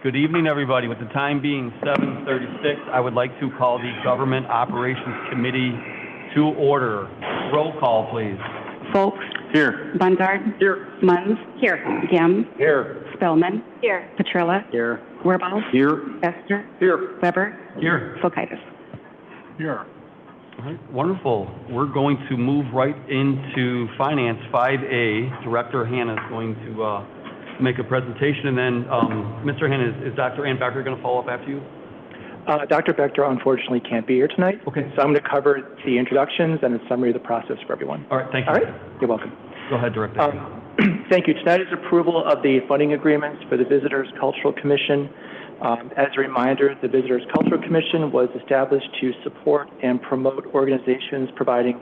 Good evening, everybody. With the time being 7:36, I would like to call the Government Operations Committee to order. Roll call, please. Folks. Here. Bungard. Here. Munns. Here. Gim. Here. Spellman. Here. Petrilla. Here. Werbaus. Here. Esther. Here. Weber. Here. Fokaitis. Here. All right, wonderful. We're going to move right into Finance 5A. Director Hanna is going to make a presentation, and then Mr. Hanna, is Dr. Ann Becker going to follow up after you? Dr. Becker unfortunately can't be here tonight. Okay. So I'm going to cover the introductions and a summary of the process for everyone. All right, thank you. All right, you're welcome. Go ahead, Director. Thank you. Tonight is approval of the funding agreements for the Visitors Cultural Commission. As a reminder, the Visitors Cultural Commission was established to support and promote organizations providing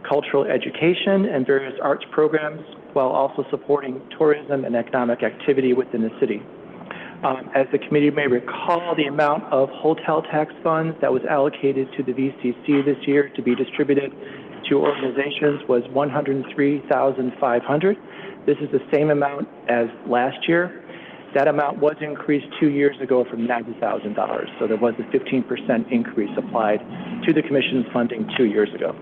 cultural education and various arts programs while also supporting tourism and economic activity within the city. As the committee may recall, the amount of hotel tax funds that was allocated to the VCC this year to be distributed to organizations was $103,500. This is the same amount as last year. That amount was increased 2 years ago from $90,000. So there was a 15% increase applied to the commission's funding 2 years ago.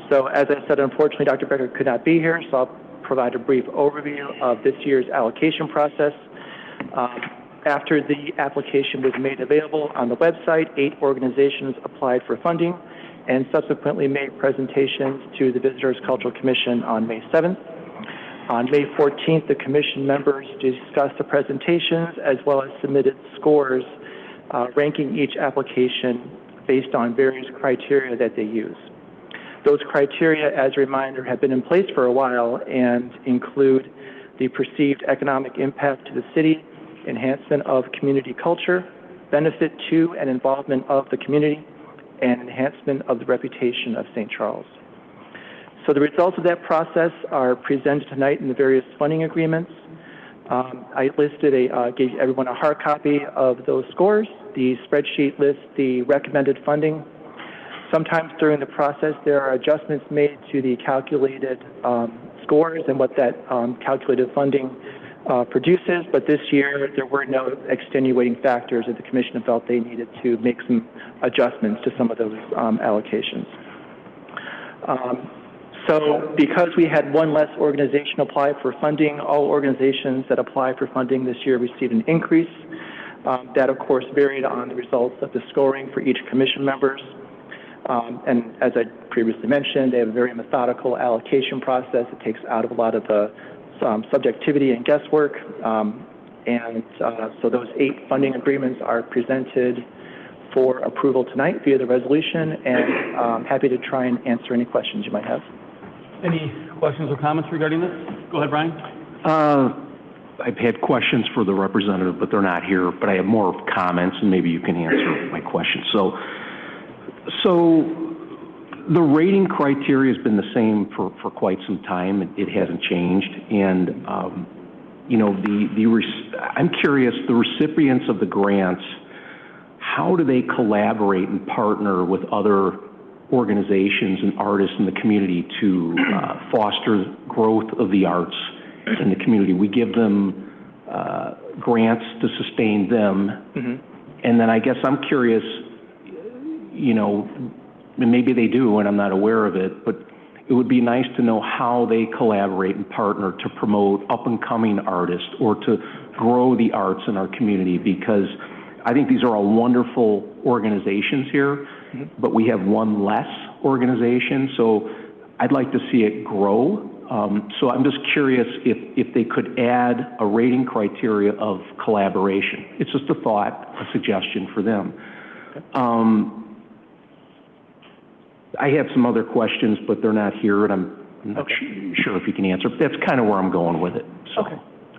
So as I said, unfortunately, Dr. Becker could not be here, so I'll provide a brief overview of this year's allocation process. After the application was made available on the website, 8 organizations applied for funding and subsequently made presentations to the Visitors Cultural Commission on May 7th. On May 14th, the commission members discussed the presentations as well as submitted scores ranking each application based on various criteria that they use. Those criteria, as a reminder, have been in place for a while and include the perceived economic impact to the city, enhancement of community culture, benefit to and involvement of the community, and enhancement of the reputation of St. Charles. So the results of that process are presented tonight in the various funding agreements. I gave everyone a hard copy of those scores. The spreadsheet lists the recommended funding. Sometimes during the process, there are adjustments made to the calculated scores and what that calculated funding produces, but this year there were no extenuating factors that the commission felt they needed to make some adjustments to some of those allocations. So because we had one less organization apply for funding, all organizations that applied for funding this year received an increase. That, of course, varied on the results of the scoring for each commission members. And as I previously mentioned, they have a very methodical allocation process. It takes out of a lot of the subjectivity and guesswork. So those 8 funding agreements are presented for approval tonight via the resolution, and I'm happy to try and answer any questions you might have. Any questions or comments regarding this? Go ahead, Brian. I've had questions for the representative, but they're not here. But I have more comments, and maybe you can answer my questions. So the rating criteria has been the same for quite some time. It hasn't changed. And, I'm curious, the recipients of the grants, how do they collaborate and partner with other organizations and artists in the community to foster growth of the arts in the community? We give them grants to sustain them. Mm-hmm. And then I guess I'm curious, maybe they do and I'm not aware of it, but it would be nice to know how they collaborate and partner to promote up-and-coming artists or to grow the arts in our community, because I think these are all wonderful organizations here, mm-hmm. but we have one less organization, so I'd like to see it grow. So I'm just curious if they could add a rating criteria of collaboration. It's just a thought, a suggestion for them. Okay. I have some other questions, but they're not here, and I'm not sure if you can answer. But that's kind of where I'm going with it. So,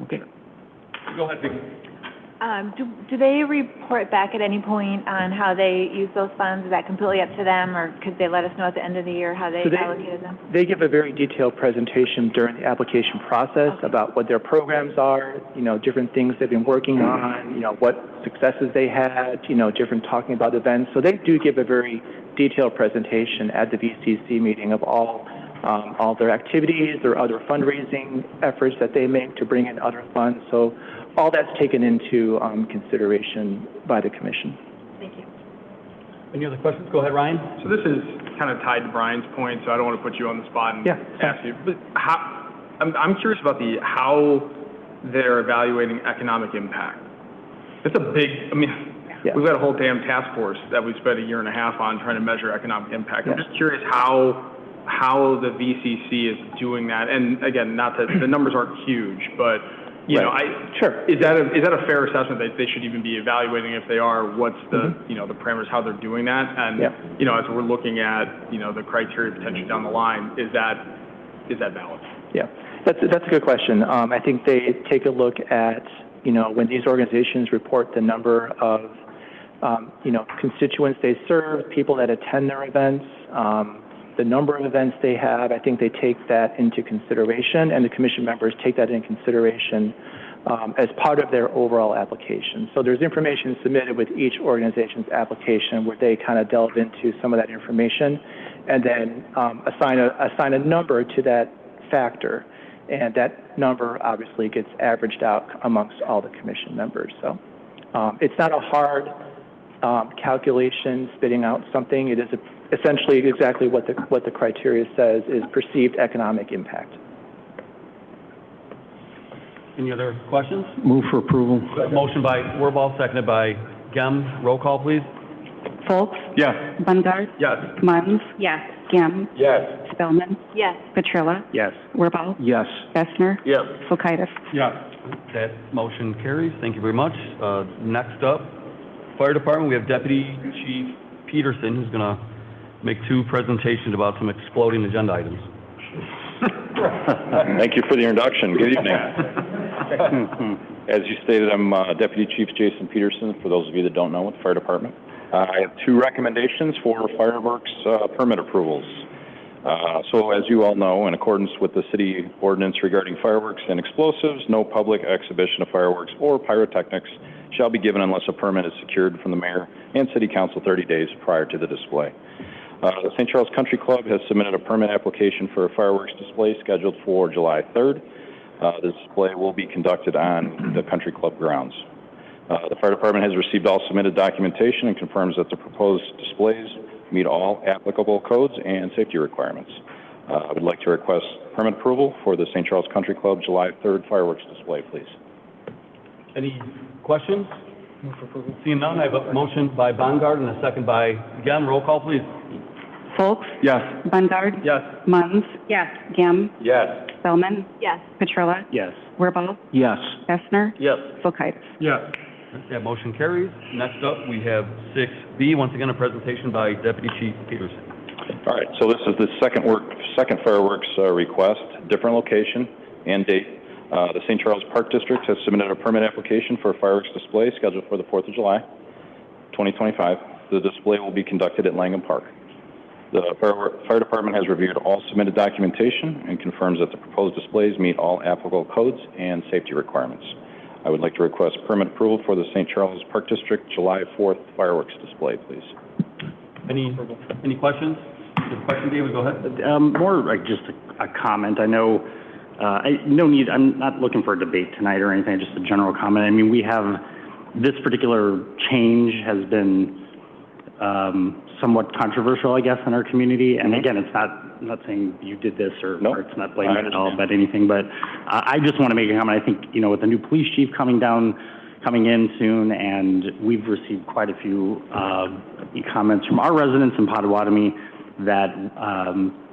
okay. Go ahead, Vicky. Do they report back at any point on how they use those funds? Is that completely up to them, or could they let us know at the end of the year how they allocated them? They give a very detailed presentation during the application process about what their programs are, different things they've been working on, what successes they had, different talking about events. So they do give a very detailed presentation at the VCC meeting of all all their activities, their other fundraising efforts that they make to bring in other funds. So all that's taken into consideration by the commission. Thank you. Any other questions? Go ahead, Ryan. So this is kind of tied to Brian's point, so I don't want to put you on the spot and ask you. But I'm curious about how they're evaluating economic impact. It's a big, we've got a whole damn task force that we spent 1.5 years on trying to measure economic impact. I'm just curious how the VCC is doing that. And again, not that the numbers aren't huge, but you know, is that a fair assessment that they should even be evaluating? If they are, what's the the parameters, how they're doing that? And you know, as we're looking at the criteria potentially down the line, is that valid? Yeah, that's a good question. I think they take a look at when these organizations report the number of constituents they serve, people that attend their events, the number of events they have. I think they take that into consideration, and the commission members take that into consideration as part of their overall application. So there's information submitted with each organization's application where they kind of delve into some of that information and then assign a number to that factor. And that number obviously gets averaged out amongst all the commission members. So it's not a hard calculation spitting out something. It is essentially exactly what the criteria says is perceived economic impact. Any other questions? Move for approval. Motion by Wirball, seconded by Gem. Roll call, please. Folks? Yes. Bungard? Yes. Munns? Yes. Gem? Yes. Spellman? Yes. Petrilla? Yes. Wirball? Yes. Bessner? Yes. Fokaitis? Yes. That motion carries. Thank you very much. Next up, Fire Department, we have Deputy Chief Peterson, who's going to make 2 presentations about some exploding agenda items. Thank you for the introduction. Good evening. As you stated, I'm Deputy Chief Jason Peterson, for those of you that don't know, with the Fire Department. I have 2 recommendations for fireworks permit approvals. So as you all know, in accordance with the city ordinance regarding fireworks and explosives, no public exhibition of fireworks or pyrotechnics shall be given unless a permit is secured from the mayor and city council 30 days prior to the display. The St. Charles Country Club has submitted a permit application for a fireworks display scheduled for July 3rd. The display will be conducted on the Country Club grounds. The fire department has received all submitted documentation and confirms that the proposed displays meet all applicable codes and safety requirements. I would like to request permit approval for the St. Charles Country Club July 3rd fireworks display, please. Any questions? Seeing none, I have a motion by Bongard and a second by Gem. Roll call, please. Folks? Yes. Bungard? Yes. Munns? Yes. Gem? Yes. Spellman? Yes. Petrilla? Yes. Wirball? Yes. Bessner? Yes. Fokaitis? Yes. That motion carries. Next up, we have 6B, once again, a presentation by Deputy Chief Peterson. All right, so this is the second fireworks request, different location and date. The St. Charles Park District has submitted a permit application for a fireworks display scheduled for the 4th of July, 2025. The display will be conducted at Langham Park. The fire department has reviewed all submitted documentation and confirms that the proposed displays meet all applicable codes and safety requirements. I would like to request permit approval for the St. Charles Park District July 4th fireworks display, please. Any questions? Question, David, go ahead. More like just a comment. I know, I'm not looking for a debate tonight or anything, just a general comment. I mean, we have, this particular change has been somewhat controversial, I guess, in our community. And again, it's I'm not saying you did this or it's not blaming at all about anything, but I just want to make a comment. I think, with the new police chief coming in soon, and we've received quite a few comments from our residents in Potawatomi that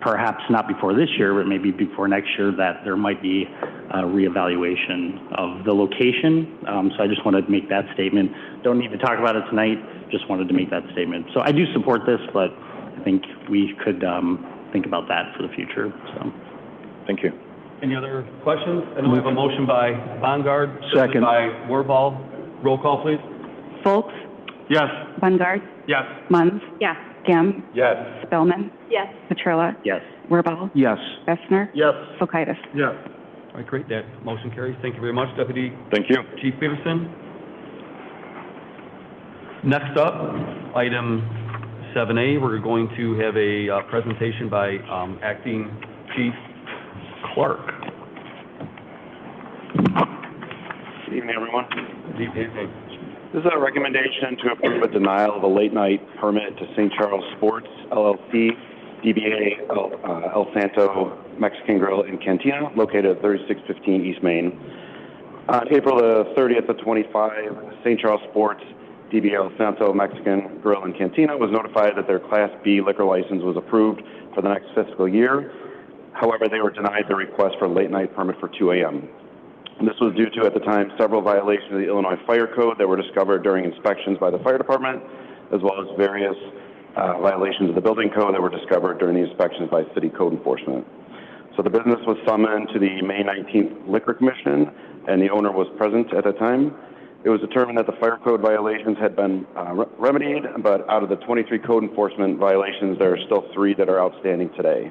perhaps not before this year, but maybe before next year, that there might be a reevaluation of the location. So I just wanted to make that statement. Don't need to talk about it tonight. Just wanted to make that statement. So I do support this, but I think we could think about that for the future. So, thank you. Any other questions? And we have a motion by Bongard, second by Wirball. Roll call, please. Folks? Yes. Bungard? Yes. Munns? Yes. Gem? Yes. Spellman? Yes. Petrilla? yes. Wirball? Yes. Bessner? Yes. Fokaitis? Yes. All right, great. That motion carries. Thank you very much, Deputy Thank you. Chief Peterson. Next up, item 7A, we're going to have a presentation by Acting Chief Clerk. Good evening, everyone. Good evening. This is a recommendation to approve a denial of a late-night permit to St.Charles Sports, LLC, DBA El Santo Mexican Grill and Cantina, located at 3615 East Main. On April the 30th of 25, St. Charles Sports, DBA El Santo Mexican Grill and Cantina was notified that their Class B liquor license was approved for the next fiscal year. However, they were denied the request for a late-night permit for 2 a.m. This was due to, at the time, several violations of the Illinois Fire Code that were discovered during inspections by the fire department, as well as various violations of the building code that were discovered during the inspections by city code enforcement. So the business was summoned to the May 19th Liquor Commission, and the owner was present at that time. It was determined that the fire code violations had been remedied, but out of the 23 code enforcement violations, there are still 3 that are outstanding today.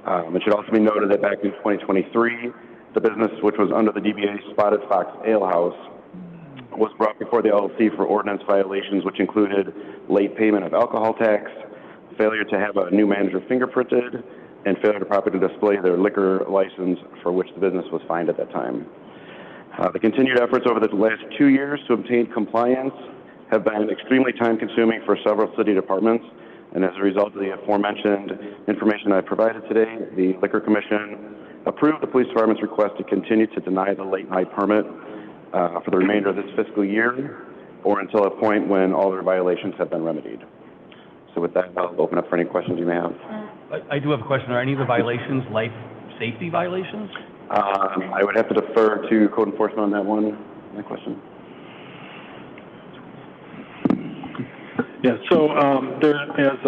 It should also be noted that back in 2023, the business, which was under the DBA Spotted Fox Ale House, was brought before the LLC for ordinance violations, which included late payment of alcohol tax, failure to have a new manager fingerprinted, and failure to properly display their liquor license for which the business was fined at that time. The continued efforts over the last 2 years to obtain compliance have been extremely time-consuming for several city departments, and as a result of the aforementioned information I provided today, the Liquor Commission approved the police department's request to continue to deny the late-night permit for the remainder of this fiscal year or until a point when all their violations have been remedied. So with that, I'll open up for any questions you may have. I do have a question. Are any of the violations life safety violations? I would have to defer to code enforcement on that question. Yeah, so there, as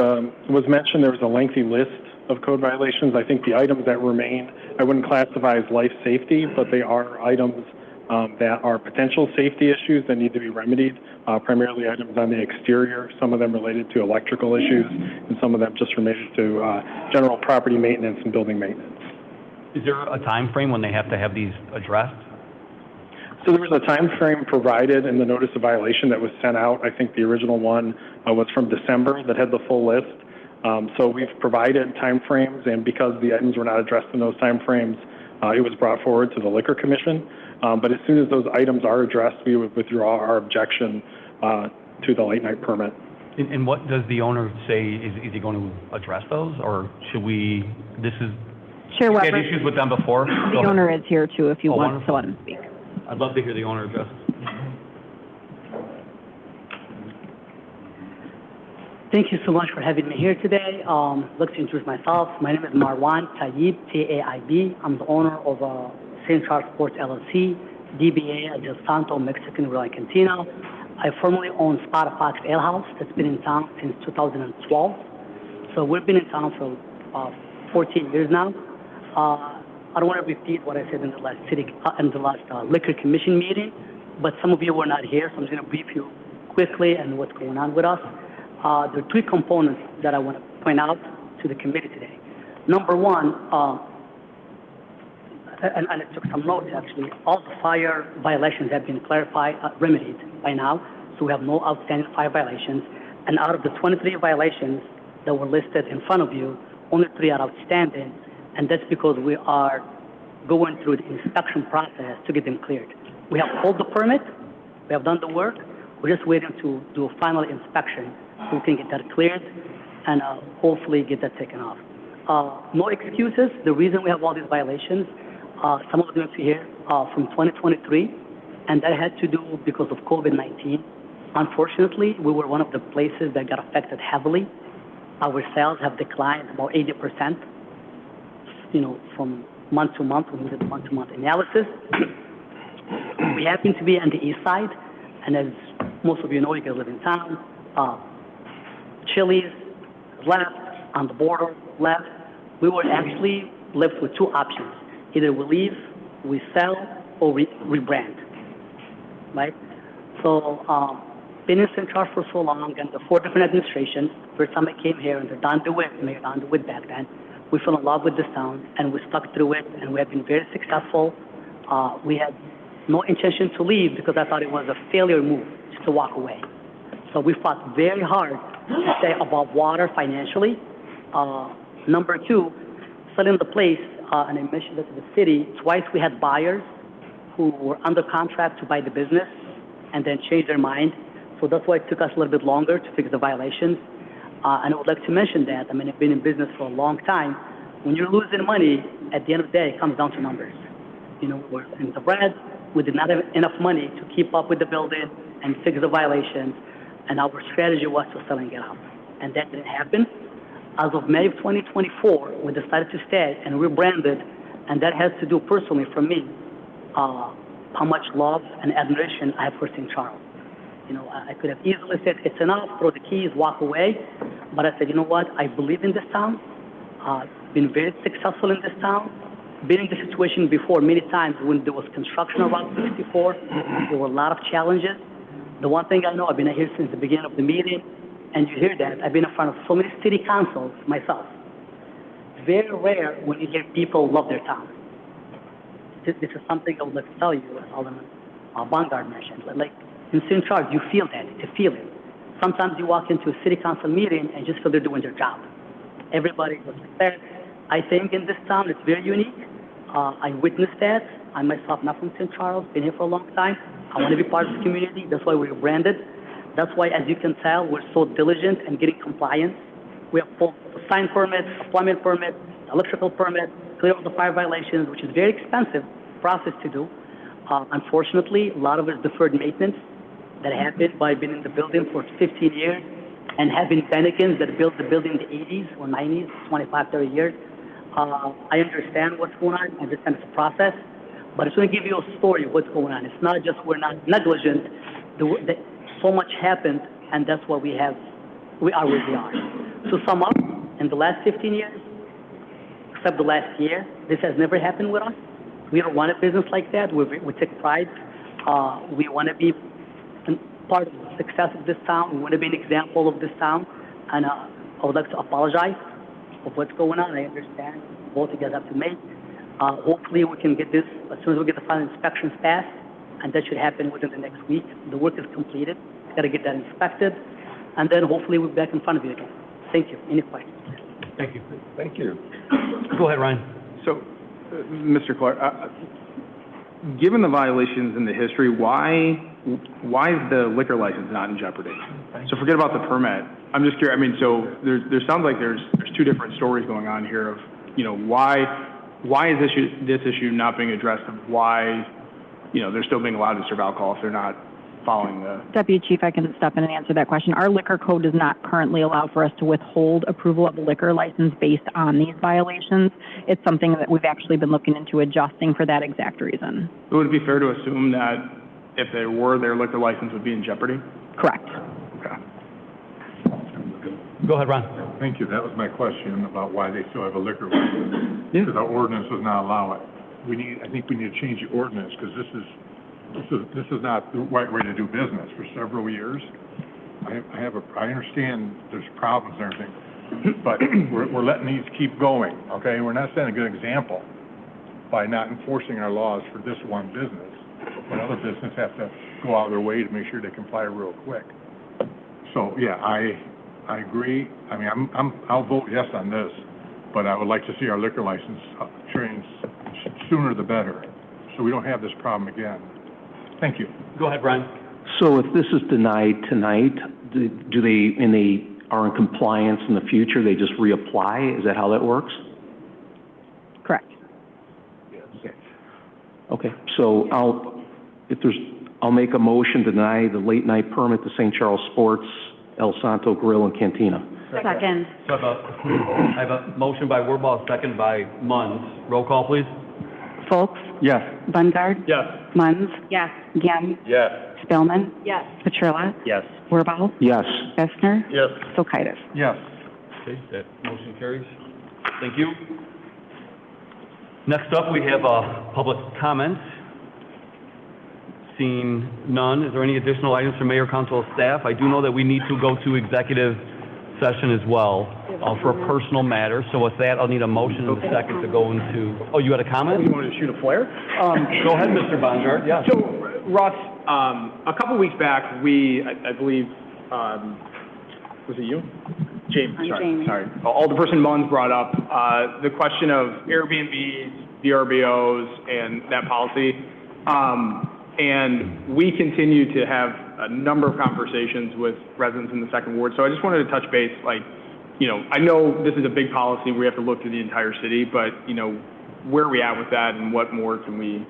was mentioned, there was a lengthy list of code violations. I think the items that remain, I wouldn't classify as life safety, but they are items that are potential safety issues that need to be remedied, primarily items on the exterior, some of them related to electrical issues, and some of them just related to general property maintenance and building maintenance. Is there a time frame when they have to have these addressed? So there was a time frame provided in the notice of violation that was sent out. I think the original one was from December that had the full list. So we've provided time frames, and because the items were not addressed in those time frames, it was brought forward to the Liquor Commission. But as soon as those items are addressed, we would withdraw our objection to the late night permit. And what does the owner say? Is he going to address those, or should we? This is. Chair We've Weber, had issues with them before. the owner is here too, if you want wonderful. to let him speak. I'd love to hear the owner address. Thank you so much for having me here today. I'd like to introduce myself. My name is Marwan Taib, T-A-I-B. I'm the owner of St. Charles Sports LLC, DBA El Santo Mexican Grill and Cantina. I formerly own Spotted Fox Ale House that's been in town since 2012. So we've been in town for 14 years now. I don't want to repeat what I said in the last Liquor Commission meeting, but some of you were not here, so I'm just going to brief you quickly on what's going on with us. There are 3 components that I want to point out to the committee today. Number one, and I took some notes actually, all the fire violations have been clarified, remedied by now, so we have no outstanding fire violations. And out of the 23 violations that were listed in front of you, only 3 are outstanding, and that's because we are going through the inspection process to get them cleared. We have pulled the permit, we have done the work, we're just waiting to do a final inspection so we can get that cleared and hopefully get that taken off. No excuses. The reason we have all these violations, some of them here from 2023, and that had to do because of COVID-19. Unfortunately, we were one of the places that got affected heavily. Our sales have declined about 80%, from month to month when we did the month-to-month analysis. We happen to be on the east side, and as most of you know, you guys live in town. Chili's left, on the border left. We were actually left with 2 options. Either we leave, we sell, or we rebrand, right? So, been in St. Charles for so long, and the 4 different administrations. First time I came here, under Don DeWitt, Mayor Don DeWitt back then, we fell in love with this town, and we stuck through it, and we have been very successful. We had no intention to leave because I thought it was a failure move just to walk away. So we fought very hard to stay above water financially. Number 2, selling the place, and I mentioned that to the city, twice we had buyers who were under contract to buy the business and then changed their mind. So that's why it took us a little bit longer to fix the violations. And I would like to mention that, I mean, I've been in business for a long time. When you're losing money, at the end of the day, it comes down to numbers. You know, we're in the red, we did not have enough money to keep up with the building and fix the violations, and our strategy was to sell and get out. And that didn't happen. As of May of 2024, we decided to stay and rebranded, and that has to do personally for me, how much love and admiration I have for St. Charles. You know, I could have easily said, it's enough, throw the keys, walk away. But I said, you know what, I believe in this town. Been very successful in this town. Been in this situation before many times when there was construction around 64. There were a lot of challenges. The one thing I know, I've been here since the beginning of the meeting, and you hear that, I've been in front of so many city councils myself. Very rare when you hear people love their town. This is something I would like to tell you, as Alderman Bongard mentioned. Like, in St. Charles, you feel that, it's a feeling. Sometimes you walk into a city council meeting and just feel they're doing their job. Everybody goes like that. I think in this town, it's very unique. I witnessed that. I myself, not from St. Charles, been here for a long time. I want to be part of the community. That's why we're branded. That's why, as you can tell, we're so diligent in getting compliance. We have full sign permits, a plumbing permit, electrical permit, clear all the fire violations, which is very expensive process to do. Unfortunately, a lot of it is deferred maintenance that happened by being in the building for 15 years and having Bennikins that built the building in the 80s or 90s, 25, 30 years. I understand what's going on. I understand it's a process. But I just want to give you a story of what's going on. It's not just we're not negligent. So much happened, and that's why we are where we are. To sum up, in the last 15 years, except the last year, this has never happened with us. We don't want a business like that. We take pride. We want to be part of the success of this town. We want to be an example of this town. And I would like to apologize for what's going on. I understand both of you guys have to make. Hopefully we can get this, as soon as we get the final inspections passed, and that should happen within the next week. The work is completed. Got to get that inspected. And then hopefully we'll be back in front of you again. Thank you. Any questions? Thank you. Thank you. Go ahead, Ryan. So, Mr. Clark, given the violations in the history, why is the liquor license not in jeopardy? So forget about the permit. I'm just curious. I mean, so there sounds like there's two different stories going on here of, you know, why is this issue not being addressed, of why, you know, they're still being allowed to serve alcohol if they're not following the... Deputy Chief, I can step in and answer that question. Our liquor code does not currently allow for us to withhold approval of a liquor license based on these violations. It's something that we've actually been looking into adjusting for that exact reason. Would it be fair to assume that if they were, their liquor license would be in jeopardy? Correct. Okay. Go ahead, Ron. Thank you. That was my question about why they still have a liquor license. Because our ordinance does not allow it. I think we need to change the ordinance, because this is not the right way to do business for several years. I understand there's problems and everything, but we're letting these keep going, okay? We're not setting a good example by not enforcing our laws for this one business, but other businesses have to go out of their way to make sure they comply real quick. So, yeah, I agree. I mean, I'll vote yes on this, but I would like to see our liquor license changed sooner the better, so we don't have this problem again. Thank you. Go ahead, Brian. So if this is denied tonight, do they are in compliance in the future, they just reapply? Is that how that works? Correct. Yes. Okay. So I'll make a motion to deny the late night permit to St. Charles Sports, El Santo Grill and Cantina. Second. So I have a motion by Wordball, second by Munns. Roll call, please. Folks? Yes. Bungard? Yes. Munns? Yes. Gem? Yes. Spellman? Yes. Petrilla? Yes. Wordball? Yes. Bessner? Yes. Sokaitis? Yes. Okay, that motion carries. Thank you. Next up, we have public comments. Seeing none, is there any additional items from Mayor, Council, or staff? I do know that we need to go to executive session as well for a personal matter. So with that, I'll need a motion in a second to go into... Oh, you had a comment? You want to shoot a flare? Go ahead, Mr. Bongard. Yeah. So, Russ, a couple weeks back, I believe, was it you? James, I'm sorry, Jamie. sorry. Alderperson Munns brought up, the question of Airbnbs, VRBOs, and that policy. And we continue to have a number of conversations with residents in the second ward. So I just wanted to touch base, like, you know, I know this is a big policy, we have to look through the entire city, but, you know, where are we at with that and what more can we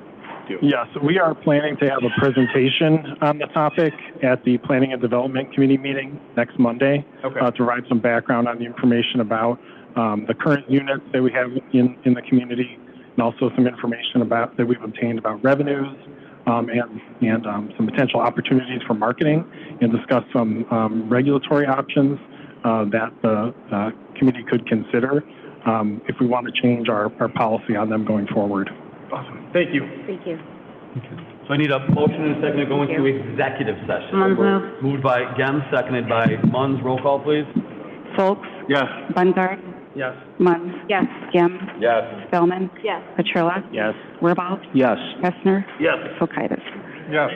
do? Yes, we are planning to have a presentation on the topic at the Planning and Development Committee meeting next Monday. Okay. To provide some background on the information about the current units that we have in the community, and also some information about that we've obtained about revenues, and some potential opportunities for marketing, and discuss some regulatory options that the committee could consider if we want to change our policy on them going forward. Awesome, thank you. Thank you. So I need a motion and a second to go into executive session. Munns move. Moved by Gem, seconded by Munns. Roll call, please. Folks? Yes. Bunzart? Yes. Munns? Yes. Gem? Yes. Spellman? Yes. Petrilla? Yes. Wirball? Yes. Kestner? Yes. Kulkaitis? Yes.